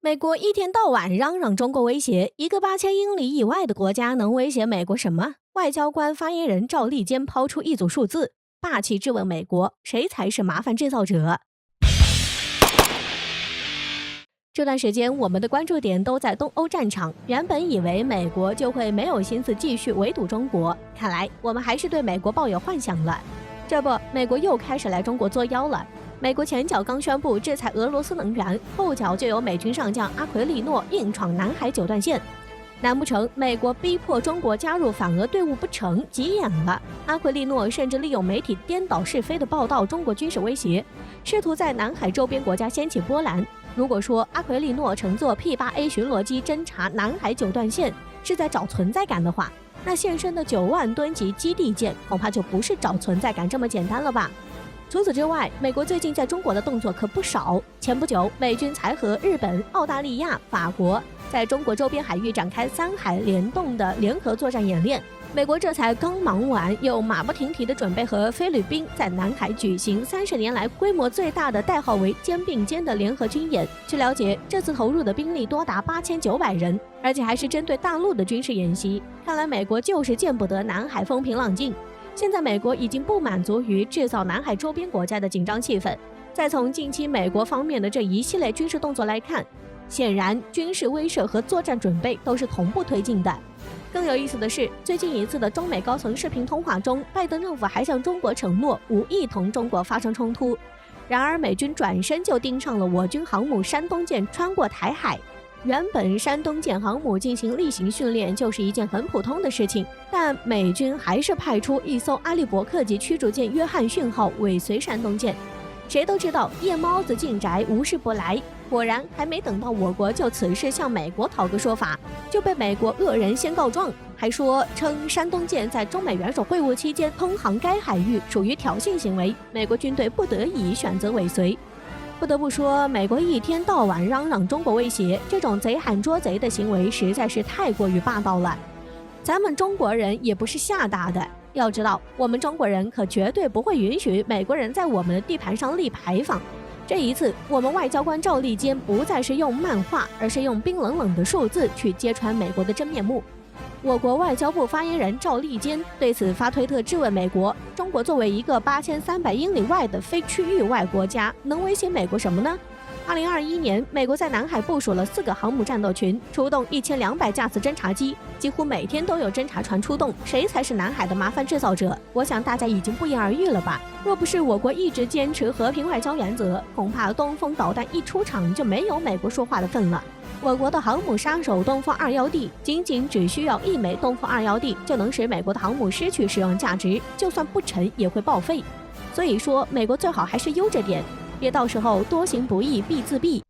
美国一天到晚嚷嚷中国威胁，一个8000英里以外的国家能威胁美国什么？外交官发言人赵立坚抛出一组数字，霸气质问美国，谁才是麻烦制造者？这段时间我们的关注点都在东欧战场，原本以为美国就会没有心思继续围堵中国，看来我们还是对美国抱有幻想了。这不，美国又开始来中国作妖了。美国前脚刚宣布制裁俄罗斯能源，后脚就有美军上将阿奎利诺硬闯南海九段线。难不成美国逼迫中国加入反俄队伍不成，急眼了？阿奎利诺甚至利用媒体颠倒是非的报道中国军事威胁，试图在南海周边国家掀起波澜。如果说阿奎利诺乘坐 P-8A 巡逻机侦察南海九段线是在找存在感的话，那现身的9万吨级基地舰恐怕就不是找存在感这么简单了吧。除此之外，美国最近在中国的动作可不少。前不久，美军才和日本、澳大利亚、法国在中国周边海域展开3海联动的联合作战演练。美国这才刚忙完，又马不停蹄地准备和菲律宾在南海举行30年来规模最大的代号为“肩并肩”的联合军演。据了解，这次投入的兵力多达8900人，而且还是针对大陆的军事演习。看来美国就是见不得南海风平浪静。现在美国已经不满足于制造南海周边国家的紧张气氛，再从近期美国方面的这一系列军事动作来看，显然军事威慑和作战准备都是同步推进的。更有意思的是，最近一次的中美高层视频通话中，拜登政府还向中国承诺无意同中国发生冲突，然而美军转身就盯上了我军航母山东舰穿过台海。原本山东舰航母进行例行训练就是一件很普通的事情，但美军还是派出一艘阿利伯克级驱逐舰约翰逊号尾随山东舰。谁都知道夜猫子进宅无事不来，果然还没等到我国就此事向美国讨个说法，就被美国恶人先告状，还称山东舰在中美元首会晤期间通航该海域属于挑衅行为，美国军队不得已选择尾随。不得不说，美国一天到晚嚷嚷中国威胁，这种贼喊捉贼的行为实在是太过于霸道了。咱们中国人也不是吓大的，要知道我们中国人可绝对不会允许美国人在我们的地盘上立牌坊。这一次，我们外交官赵立坚不再是用漫画，而是用冰冷冷的数字去揭穿美国的真面目。我国外交部发言人赵立坚对此发推特质问美国：中国作为一个8300英里外的非区域外国家，能威胁美国什么呢？2021年，美国在南海部署了4个航母战斗群，出动1200架次侦察机，几乎每天都有侦察船出动。谁才是南海的麻烦制造者？我想大家已经不言而喻了吧？若不是我国一直坚持和平外交原则，恐怕东风导弹一出场就没有美国说话的份了。我国的航母杀手东风 2D， 仅只需要1枚东风 2D 就能使美国的航母失去使用价值，就算不沉也会报废。所以说，美国最好还是悠着点，别到时候多行不义必自毙。